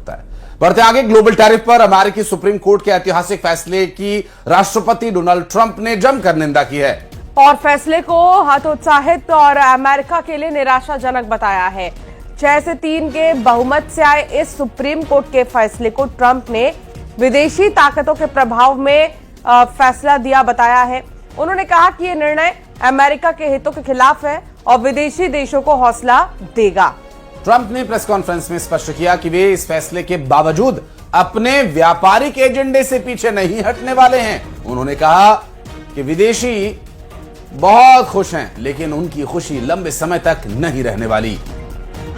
सकता है। बढ़ते आगे, ग्लोबल टैरिफ पर अमेरिकी सुप्रीम कोर्ट के ऐतिहासिक फैसले की राष्ट्रपति डोनाल्ड ट्रंप ने जमकर निंदा की है और फैसले को हतोत्साहित और अमेरिका के लिए निराशाजनक बताया है। 6 से 3 के बहुमत से आए इस सुप्रीम कोर्ट के फैसले को ट्रंप ने विदेशी ताकतों के प्रभाव में फैसला दिया बताया है। उन्होंने कहा कि यह निर्णय अमेरिका के हितों के खिलाफ है और विदेशी देशों को हौसला देगा। ट्रंप ने प्रेस कॉन्फ्रेंस में स्पष्ट किया कि वे इस फैसले के बावजूद अपने व्यापारिक एजेंडे से पीछे नहीं हटने वाले हैं। उन्होंने कहा कि विदेशी बहुत खुश हैं, लेकिन उनकी खुशी लंबे समय तक नहीं रहने वाली।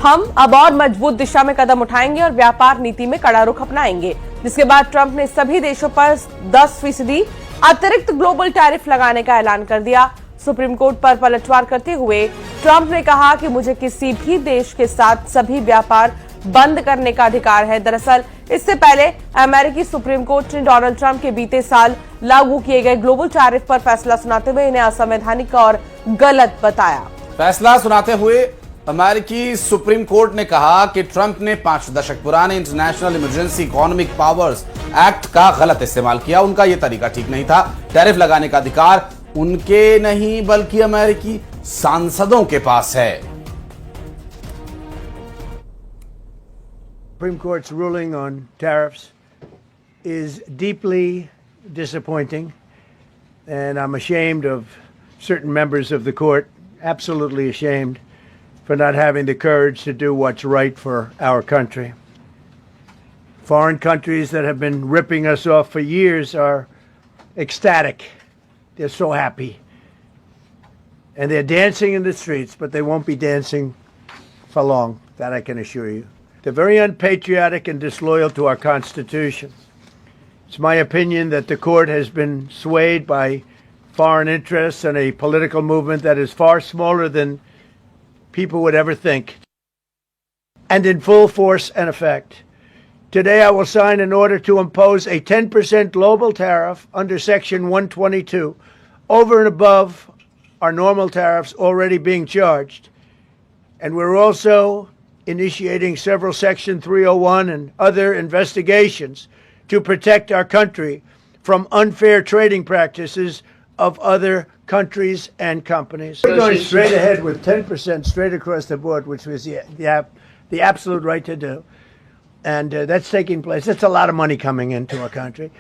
हम अब और मजबूत दिशा में कदम उठाएंगे और व्यापार नीति में कड़ा रुख अपनाएंगे। जिसके बाद ट्रंप ने सभी देशों पर 10% अतिरिक्त ग्लोबल टैरिफ लगाने का ऐलान कर दिया। सुप्रीम कोर्ट पर पलटवार करते हुए ट्रंप ने कहा कि मुझे किसी भी देश के साथ सभी व्यापार बंद करने का अधिकार है। दरअसल इससे पहले अमेरिकी सुप्रीम कोर्ट ने डोनाल्ड ट्रंप के बीते साल लागू किए गए ग्लोबल टैरिफ पर फैसला सुनाते हुए इन्हें असंवैधानिक और गलत बताया। फैसला सुनाते हुए अमेरिकी सुप्रीम कोर्ट ने कहा कि ट्रंप ने 5 दशक पुराने international emergency economic powers act का गलत इस्तेमाल किया। उनका यह तरीका ठीक नहीं था। टैरिफ लगाने का अधिकार उनके नहीं बल्कि अमेरिकी सांसदों के पास है। Supreme Court's ruling on tariffs is deeply disappointing, and I'm ashamed of certain members of the court, absolutely ashamed, for not having the courage to do what's right for our country. Foreign countries that have been ripping us off for years are ecstatic. They're so happy. And they're dancing in the streets, but they won't be dancing for long, that I can assure you. They're very unpatriotic and disloyal to our Constitution. It's my opinion that the court has been swayed by foreign interests and a political movement that is far smaller than people would ever think, and in full force and effect. Today I will sign an order to impose a 10% global tariff under Section 122 over and above our normal tariffs already being charged. And we're also initiating several Section 301 and other investigations to protect our country from unfair trading practices of other countries and companies. We're going straight ahead with 10% straight across the board, which was the absolute right to do. And that's taking place. That's a lot of money coming into our country.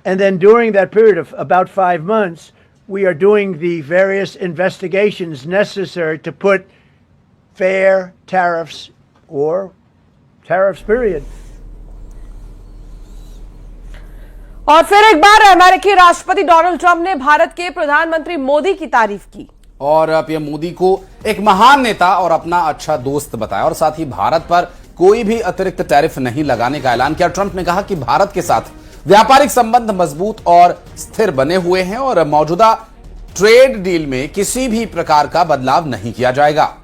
And then during that period of about 5 months, we are doing the various investigations necessary to put fair tariffs or tariffs period. और फिर एक बार अमेरिकी राष्ट्रपति Donald Trump ने भारत के प्रधानमंत्री मोदी की तारीफ की और पीएम मोदी को एक महान नेता और अपना अच्छा दोस्त बताया और साथ ही भारत पर कोई भी अतिरिक्त टैरिफ नहीं लगाने का ऐलान किया। ट्रंप ने कहा कि भारत के साथ व्यापारिक संबंध मजबूत और स्थिर बने हुए हैं और मौजूदा ट्रेड डील में किसी भी प्रकार का बदलाव नहीं किया जाएगा।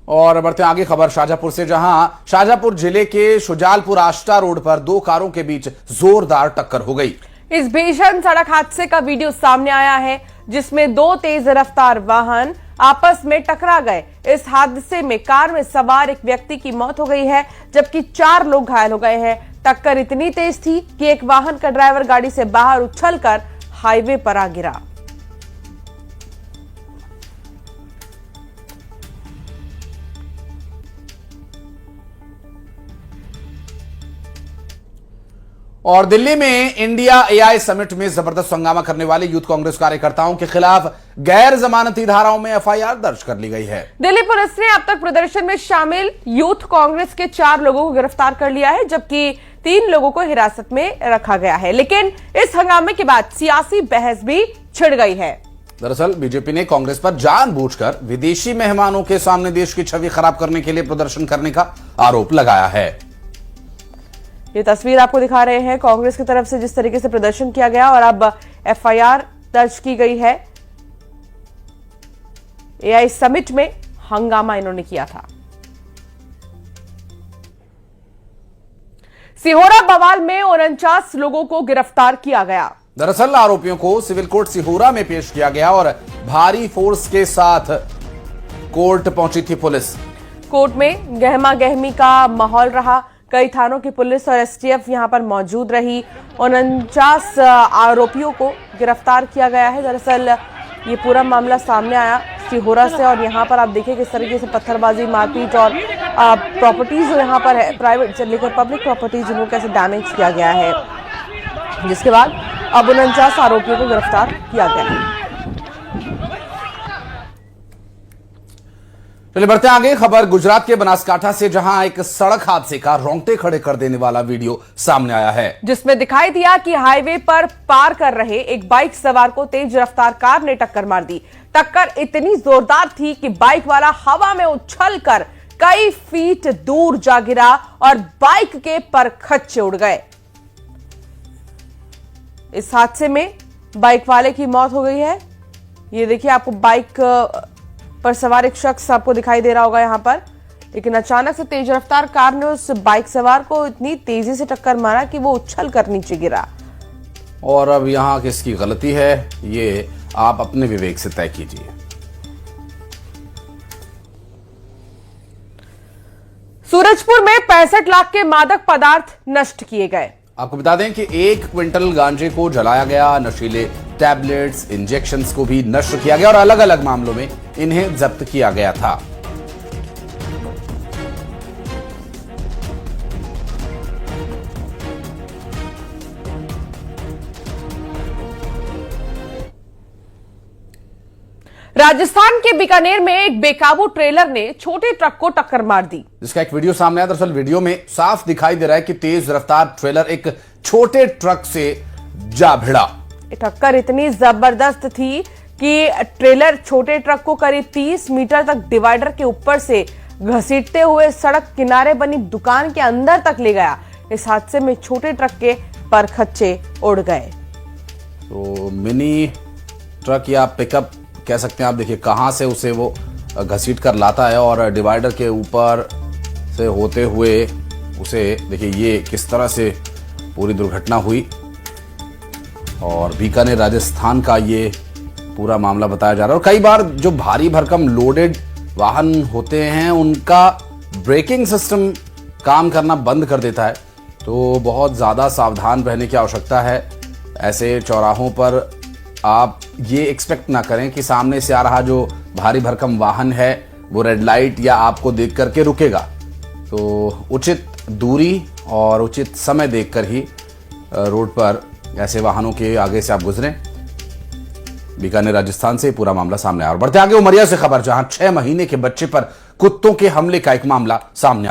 और बढ़ते आगे, खबर शाहजहांपुर से, जहां शाहजहांपुर जिले के शुजालपुर आष्टा रोड पर 2 कारों के बीच जोरदार टक्कर हो गई। इस भीषण सड़क हादसे का वीडियो सामने आया है, जिसमें 2 तेज रफ्तार वाहन आपस में टकरा गए। इस हादसे में कार में सवार एक व्यक्ति की मौत हो गई है, जबकि 4 लोग घायल हो गए हैं। टक्कर इतनी तेज थी कि एक वाहन का ड्राइवर गाड़ी से बाहर उछलकर हाईवे पर आ गिरा। और दिल्ली में इंडिया एआई समिट में जबरदस्त हंगामा करने वाले यूथ कांग्रेस कार्यकर्ताओं के खिलाफ गैर जमानती धाराओं में एफआईआर दर्ज कर ली गई है। दिल्ली पुलिस ने अब तक प्रदर्शन में शामिल यूथ कांग्रेस के 4 लोगों को गिरफ्तार कर लिया है, जबकि 3 लोगों को हिरासत में रखा गया है। लेकिन इस हंगामे के बाद सियासी बहस भी छिड़ गई है। दरअसल बीजेपी ने कांग्रेस पर जानबूझकर विदेशी मेहमानों के सामने देश की छवि खराब करने के लिए प्रदर्शन करने का आरोप लगाया है। ये तस्वीर आपको दिखा रहे हैं कांग्रेस की तरफ से जिस तरीके से प्रदर्शन किया गया और अब एफआईआर दर्ज की गई है। एआई समिट में हंगामा इन्होंने किया था। सिहोरा बवाल में 49 लोगों को गिरफ्तार किया गया। दरअसल आरोपियों को सिविल कोर्ट सिहोरा में पेश किया गया और भारी फोर्स के साथ कोर्ट पहुंची थी पुलिस। कोर्ट में गहमा गहमी का माहौल रहा। कई थानों की पुलिस और एसटीएफ यहां पर मौजूद रही। 49 आरोपियों को गिरफ्तार किया गया है। दरअसल ये पूरा मामला सामने आया सिहोरा से, और यहाँ पर आप देखिए किस तरीके से पत्थरबाजी, मारपीट और प्रॉपर्टीज जो यहाँ पर है, प्राइवेट से लेकर पब्लिक प्रॉपर्टीज, जिनको कैसे डैमेज किया गया है, जिसके बाद अब 49 आरोपियों को गिरफ्तार किया गया है। चलिए बढ़ते हैं आगे। खबर गुजरात के बनासकांठा से, जहां एक सड़क हादसे का रोंगटे खड़े कर देने वाला वीडियो सामने आया है, जिसमें दिखाई दिया कि हाईवे पर पार कर रहे एक बाइक सवार को तेज रफ्तार कार ने टक्कर मार दी। टक्कर इतनी जोरदार थी कि बाइक वाला हवा में उछलकर कई फीट दूर जा गिरा और बाइक के परखच्चे उड़ गए। इस हादसे में बाइक वाले की मौत हो गई है। ये देखिए, आपको बाइक पर सवार एक शख्स आपको दिखाई दे रहा होगा यहां पर, लेकिन अचानक से तेज रफ्तार कार ने उस बाइक सवार को इतनी तेजी से टक्कर मारा कि वो उछल कर नीचे गिरा। और अब यहां किसकी गलती है, ये आप अपने विवेक से तय कीजिए। सूरजपुर में 65 लाख के मादक पदार्थ नष्ट किए गए। आपको बता दें कि 1 क्विंटल गांजे को जलाया गया, नशीले टैबलेट्स, इंजेक्शंस को भी नष्ट किया गया और अलग अलग मामलों में इन्हें जब्त किया गया था। राजस्थान के बीकानेर में एक बेकाबू ट्रेलर ने छोटे ट्रक को टक्कर मार दी, जिसका एक वीडियो सामने आया। दरअसल वीडियो में साफ दिखाई दे रहा है कि तेज रफ्तार ट्रेलर एक छोटे ट्रक से जा भिड़ा। टक्कर इतनी जबरदस्त थी कि ट्रेलर छोटे ट्रक को करीब 30 मीटर तक डिवाइडर के ऊपर से घसीटते हुए सड़क किनारे बनी दुकान के अंदर तक ले गया। इस हादसे में छोटे ट्रक के परखच्चे उड़ गए। तो मिनी ट्रक या पिकअप कह सकते हैं आप, देखिए कहां से उसे वो घसीट कर लाता है और डिवाइडर के ऊपर से होते हुए उसे, देखिए ये किस तरह से पूरी दुर्घटना हुई। और बीकानेर राजस्थान का ये पूरा मामला बताया जा रहा है। और कई बार जो भारी भरकम लोडेड वाहन होते हैं उनका ब्रेकिंग सिस्टम काम करना बंद कर देता है, तो बहुत ज़्यादा सावधान रहने की आवश्यकता है। ऐसे चौराहों पर आप ये एक्सपेक्ट ना करें कि सामने से आ रहा जो भारी भरकम वाहन है वो रेड लाइट या आपको देख करके रुकेगा। तो उचित दूरी और उचित समय देखकर ही रोड पर ऐसे वाहनों के आगे से आप गुजरें। बीकानेर राजस्थान से पूरा मामला सामने आया। और बढ़ते आगे उमरिया से खबर, जहां 6 महीने के बच्चे पर कुत्तों के हमले का एक मामला सामने आया।